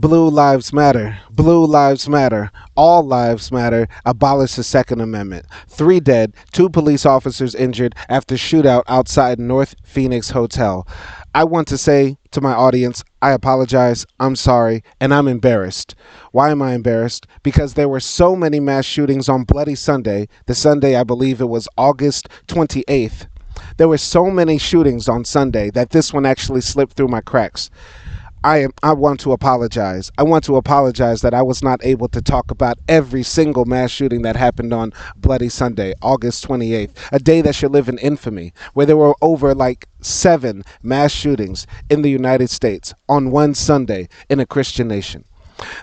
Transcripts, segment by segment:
Blue lives matter. Blue lives matter. All lives matter. Abolish the Second Amendment. 3 dead, 2 police officers injured after shootout outside North Phoenix Hotel. I want to say to my audience, I apologize, I'm sorry, and I'm embarrassed. Why am I embarrassed? Because there were so many mass shootings on Bloody Sunday, the Sunday I believe it was August 28th. There were so many shootings on Sunday that this one actually slipped through my cracks. I want to apologize. I want to apologize that I was not able to talk about every single mass shooting that happened on Bloody Sunday, August 28th, a day that should live in infamy, where there were over like 7 mass shootings in the United States on one Sunday in a Christian nation.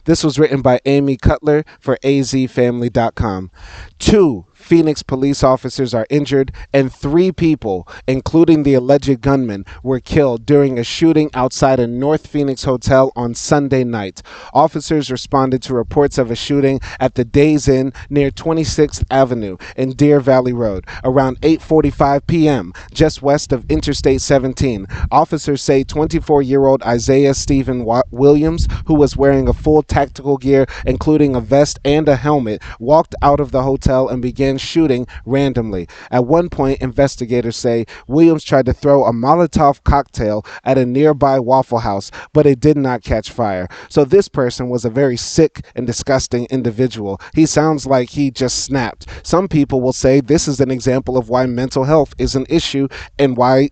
This was written by Cutler for AZFamily.com. 2 Phoenix police officers are injured, and 3 people, including the alleged gunman, were killed during a shooting outside a North Phoenix hotel on Sunday night. Officers responded to reports of a shooting at the Days Inn near 26th Avenue and Deer Valley Road around 8:45 p.m., just west of Interstate 17. Officers say 24-year-old Isaiah Stephen Williams, who was wearing a full tactical gear, including a vest and a helmet, walked out of the hotel and began shooting randomly. At one point, investigators say Williams tried to throw a Molotov cocktail at a nearby Waffle House, but it did not catch fire. So this person was a very sick and disgusting individual. He sounds like he just snapped. Some people will say this is an example of why mental health is an issue and why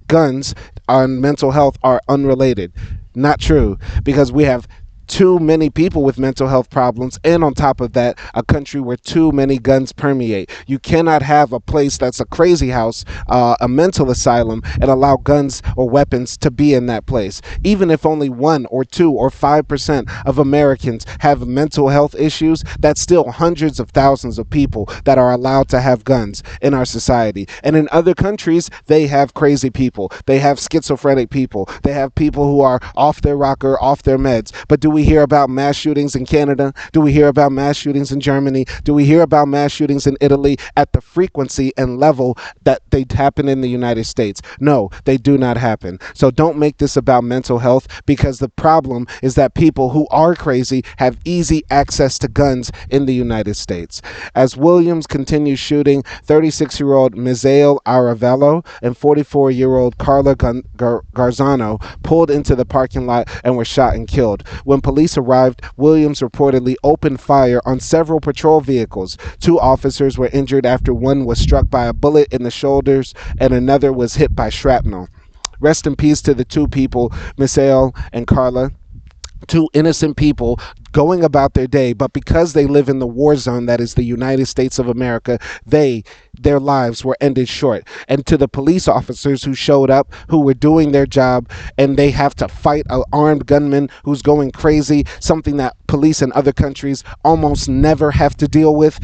guns and mental health are unrelated. Not true, because we have too many people with mental health problems, and on top of that, a country where too many guns permeate. You cannot have a place that's a crazy house, a mental asylum, and allow guns or weapons to be in that place. Even if only 1 or 2 or 5% of Americans have mental health issues, that's still hundreds of thousands of people that are allowed to have guns in our society. And in other countries, they have crazy people. They have schizophrenic people. They have people who are off their rocker, off their meds. But do we hear about mass shootings in Canada? Do we hear about mass shootings in Germany? Do we hear about mass shootings in Italy at the frequency and level that they happen in the United States? No, they do not happen. So don't make this about mental health, because the problem is that people who are crazy have easy access to guns in the United States. As Williams continues shooting, 36-year-old Misael Aravello and 44-year-old Carla Garzano pulled into the parking lot and were shot and killed. When police arrived, Williams reportedly opened fire on several patrol vehicles. 2 officers were injured after one was struck by a bullet in the shoulders and another was hit by shrapnel. Rest in peace to the 2 people, Misael and Carla. 2 innocent people going about their day, but because they live in the war zone that is the United States of America, their lives were ended short. And to the police officers who showed up, who were doing their job, and they have to fight an armed gunman who's going crazy, something that police in other countries almost never have to deal with,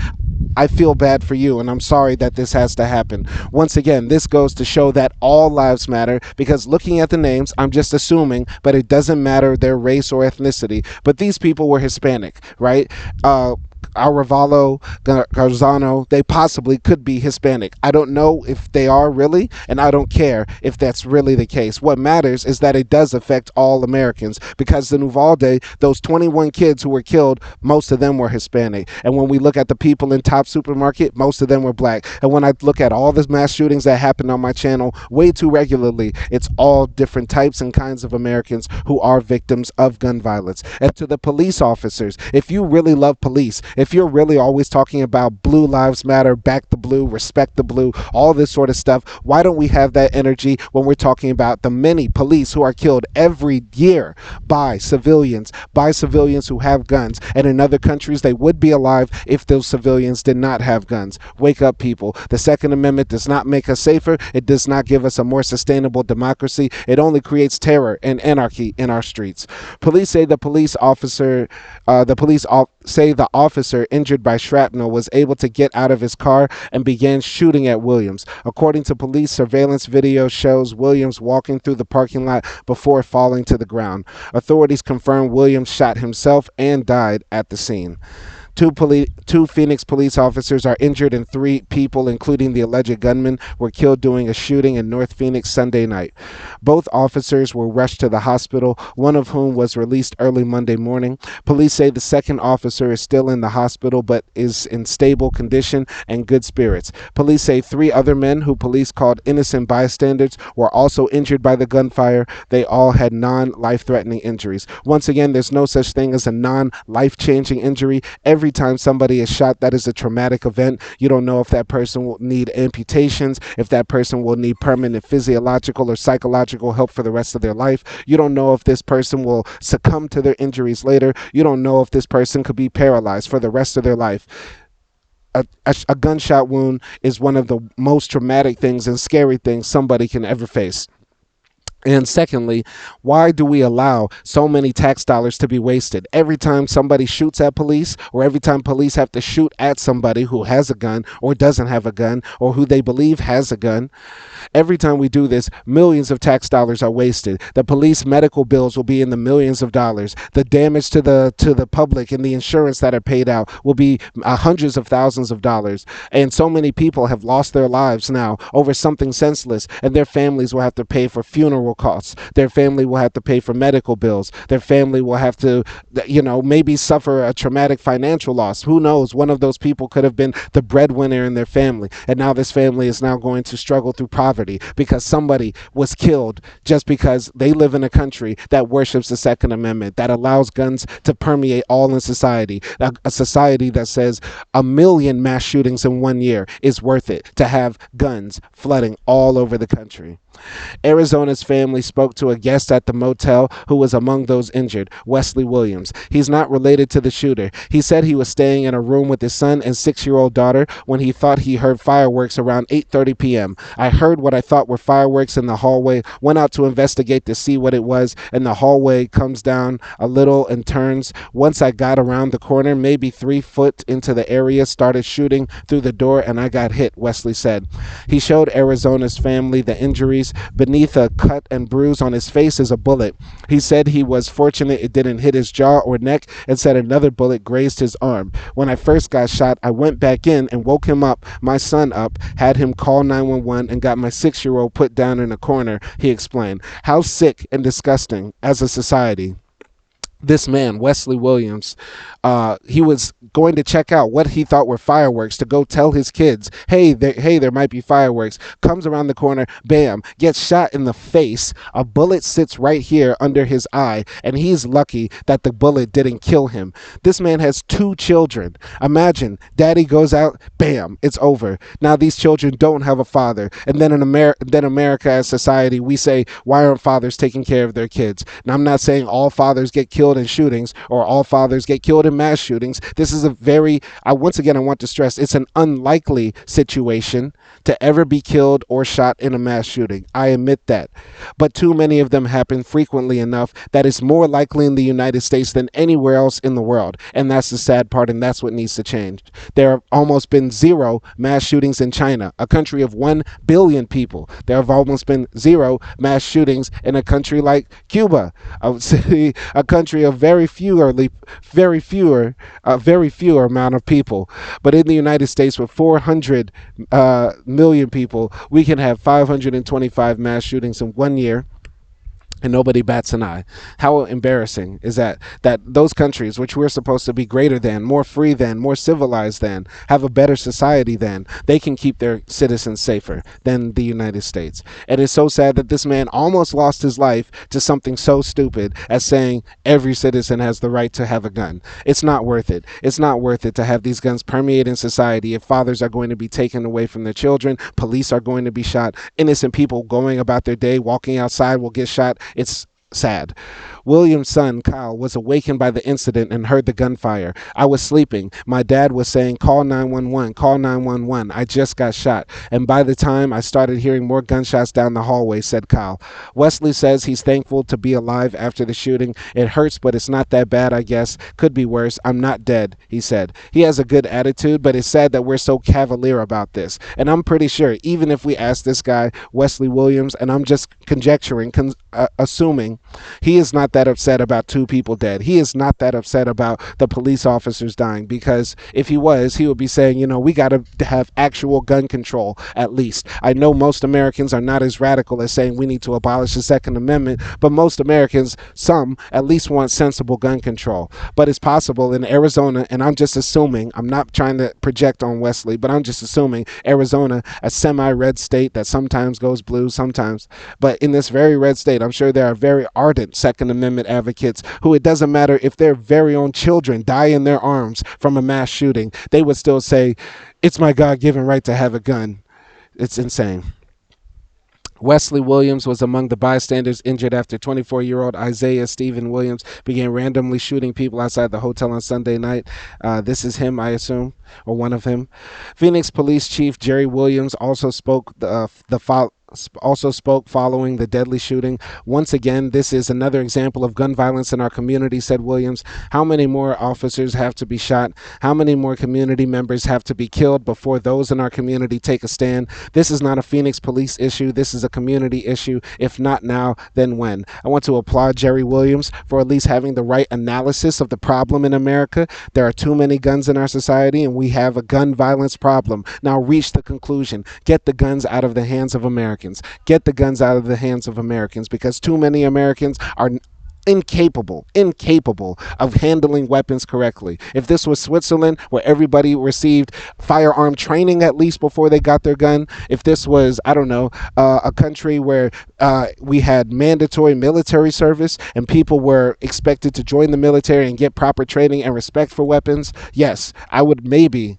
I feel bad for you, and I'm sorry that this has to happen. Once again, this goes to show that all lives matter, because looking at the names, I'm just assuming, but it doesn't matter their race or ethnicity. But these people were Hispanic, right? Aravello, Garzano, they possibly could be Hispanic. I don't know if they are really, and I don't care if that's really the case. What matters is that it does affect all Americans, because in Uvalde, those 21 kids who were killed, most of them were Hispanic. And when we look at the people in Top Supermarket, most of them were black. And when I look at all the mass shootings that happen on my channel way too regularly, it's all different types and kinds of Americans who are victims of gun violence. And to the police officers, if you really love police, if you're really always talking about blue lives matter, back the blue, respect the blue, all this sort of stuff, why don't we have that energy when we're talking about the many police who are killed every year by civilians who have guns? And in other countries, they would be alive if those civilians did not have guns. Wake up, people. The Second Amendment does not make us safer. It does not give us a more sustainable democracy. It only creates terror and anarchy in our streets. Police say the officer injured by shrapnel was able to get out of his car and began shooting at Williams. According to police, surveillance video shows Williams walking through the parking lot before falling to the ground. Authorities confirmed Williams shot himself and died at the scene. Two Phoenix police officers are injured and three people, including the alleged gunman, were killed during a shooting in North Phoenix Sunday night. Both officers were rushed to the hospital, one of whom was released early Monday morning. Police say the second officer is still in the hospital but is in stable condition and good spirits. Police say three other men, who police called innocent bystanders, were also injured by the gunfire. They all had non-life-threatening injuries. Once again, there's no such thing as a non-life-changing injury. Every time somebody is shot, that is a traumatic event. You don't know if that person will need amputations, if that person will need permanent physiological or psychological help for the rest of their life. You don't know if this person will succumb to their injuries later. You don't know if this person could be paralyzed for the rest of their life. A gunshot wound is one of the most traumatic things and scary things somebody can ever face. And secondly, why do we allow so many tax dollars to be wasted? Every time somebody shoots at police, or every time police have to shoot at somebody who has a gun or doesn't have a gun, or who they believe has a gun, every time we do this, millions of tax dollars are wasted. The police medical bills will be in the millions of dollars. The damage to the public and the insurance that are paid out will be hundreds of thousands of dollars. And so many people have lost their lives now over something senseless, and their families will have to pay for funeral costs. Their family will have to pay for medical bills. Their family will have to, maybe suffer a traumatic financial loss. Who knows? One of those people could have been the breadwinner in their family, and now this family is now going to struggle through poverty because somebody was killed just because they live in a country that worships the Second Amendment, that allows guns to permeate all in society. A society that says 1,000,000 mass shootings in 1 year is worth it to have guns flooding all over the country. Arizona's family spoke to a guest at the motel who was among those injured, Wesley Williams. He's not related to the shooter. He said he was staying in a room with his son and 6-year-old daughter when he thought he heard fireworks around 8:30 p.m. I heard what I thought were fireworks in the hallway, went out to investigate to see what it was, and the hallway comes down a little and turns. Once I got around the corner, maybe 3 foot into the area, started shooting through the door, and I got hit, Wesley said. He showed Arizona's family the injuries. Beneath a cut and bruise on his face is a bullet. He said he was fortunate it didn't hit his jaw or neck, and said another bullet grazed his arm. When I first got shot, I went back in and woke him up, my son up, had him call 911, and got my 6-year-old put down in a corner, he explained. How sick and disgusting as a society. This man, Wesley Williams, he was going to check out what he thought were fireworks to go tell his kids, hey, there might be fireworks. Comes around the corner, bam, gets shot in the face. A bullet sits right here under his eye, and he's lucky that the bullet didn't kill him. This man has 2 children. Imagine, daddy goes out, bam, it's over. Now these children don't have a father. And then in America as society, we say, why aren't fathers taking care of their kids? Now I'm not saying all fathers get killed in shootings or all fathers get killed in mass shootings. This is a very, once again, I want to stress, it's an unlikely situation to ever be killed or shot in a mass shooting. I admit that. But too many of them happen frequently enough that it's more likely in the United States than anywhere else in the world. And that's the sad part, and that's what needs to change. There have almost been 0 mass shootings in China, a country of 1 billion people. There have almost been 0 mass shootings in a country like Cuba, I would say a country of very fewer amount of people. But in the United States, with 400 million people, we can have 525 mass shootings in 1 year, and nobody bats an eye. How embarrassing is that those countries, which we're supposed to be greater than, more free than, more civilized than, have a better society than, they can keep their citizens safer than the United States. And it's so sad that this man almost lost his life to something so stupid as saying every citizen has the right to have a gun. It's not worth it. It's not worth it to have these guns permeate in society if fathers are going to be taken away from their children, police are going to be shot, innocent people going about their day, walking outside will get shot. It's sad. William's son, Kyle, was awakened by the incident and heard the gunfire. I was sleeping. My dad was saying, call 911, call 911. I just got shot. And by the time I started hearing more gunshots down the hallway, said Kyle. Wesley says he's thankful to be alive after the shooting. It hurts, but it's not that bad, I guess. Could be worse. I'm not dead, he said. He has a good attitude, but it's sad that we're so cavalier about this. And I'm pretty sure, even if we ask this guy, Wesley Williams, and I'm just conjecturing, assuming, he is not that upset about 2 people dead. He is not that upset about the police officers dying, because if he was, he would be saying, we got to have actual gun control at least. I know most Americans are not as radical as saying we need to abolish the Second Amendment, but most Americans, some at least, want sensible gun control. But it's possible in Arizona, and I'm just assuming, I'm not trying to project on Wesley, but I'm just assuming Arizona, a semi-red state that sometimes goes blue, sometimes, but in this very red state, I'm sure there are very ardent Second Amendment advocates who, it doesn't matter if their very own children die in their arms from a mass shooting, they would still say, it's my God-given right to have a gun. It's insane. Wesley Williams was among the bystanders injured after 24-year-old Isaiah Stephen Williams began randomly shooting people outside the hotel on Sunday night. This is him, I assume, or one of him. Phoenix Police Chief Jerry Williams also spoke following the deadly shooting. Once again, this is another example of gun violence in our community, said Williams. How many more officers have to be shot? How many more community members have to be killed before those in our community take a stand? This is not a Phoenix police issue. This is a community issue. If not now, then when? I want to applaud Jerry Williams for at least having the right analysis of the problem in America. There are too many guns in our society, and we have a gun violence problem. Now reach the conclusion. Get the guns out of the hands of Americans. Get the guns out of the hands of Americans, because too many Americans are incapable of handling weapons correctly. If this was Switzerland, where everybody received firearm training at least before they got their gun, if this was, I don't know, a country where we had mandatory military service and people were expected to join the military and get proper training and respect for weapons, yes, I would maybe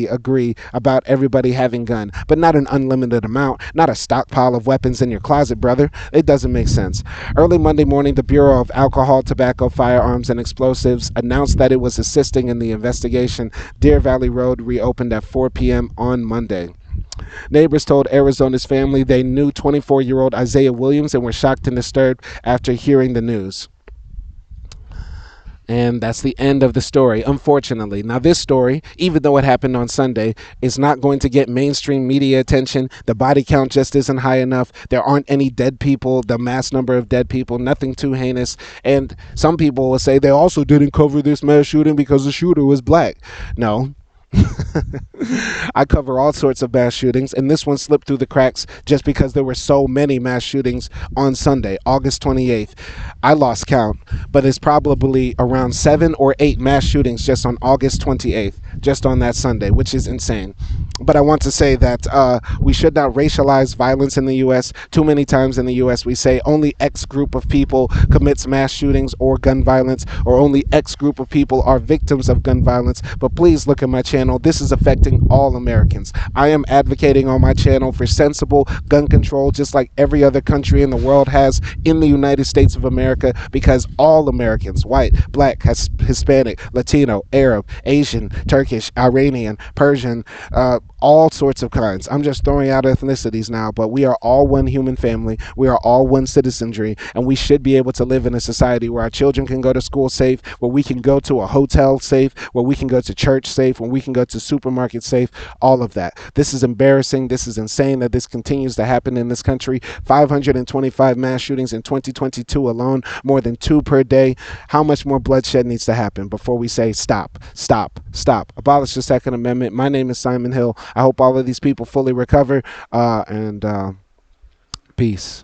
agree about everybody having gun, but not an unlimited amount, not a stockpile of weapons in your closet, brother. It doesn't make sense. Early Monday morning, the Bureau of Alcohol, Tobacco, Firearms, and Explosives announced that it was assisting in the investigation. Deer Valley Road reopened at 4 p.m. on Monday. Neighbors told Arizona's Family they knew 24-year-old Isaiah Williams and were shocked and disturbed after hearing the news. And that's the end of the story, unfortunately. Now, this story, even though it happened on Sunday, is not going to get mainstream media attention. The body count just isn't high enough. There aren't any dead people, the mass number of dead people, nothing too heinous. And some people will say they also didn't cover this mass shooting because the shooter was black. No. I cover all sorts of mass shootings, and this one slipped through the cracks just because there were so many mass shootings on Sunday, August 28th. I lost count, but it's probably around 7 or 8 mass shootings just on August 28th, just on that Sunday, which is insane. But I want to say that we should not racialize violence in the U.S. Too many times in the U.S. we say only X group of people commits mass shootings or gun violence, or only X group of people are victims of gun violence. But please look at my channel. This is affecting all Americans. I am advocating on my channel for sensible gun control, just like every other country in the world has in the United States of America, because all Americans, white, black, Hispanic, Latino, Arab, Asian, Turkish, Iranian, Persian, all sorts of kinds. I'm just throwing out ethnicities now, but we are all one human family. We are all one citizenry, and we should be able to live in a society where our children can go to school safe, where we can go to a hotel safe, where we can go to church safe, where we can go to supermarket safe, all of that. This is embarrassing. This is insane that this continues to happen in this country. 525 mass shootings in 2022 alone, more than 2 per day. How much more bloodshed needs to happen before we say stop, stop, stop? Abolish the Second Amendment. My name is Simon Hill. I hope all of these people fully recover, and peace.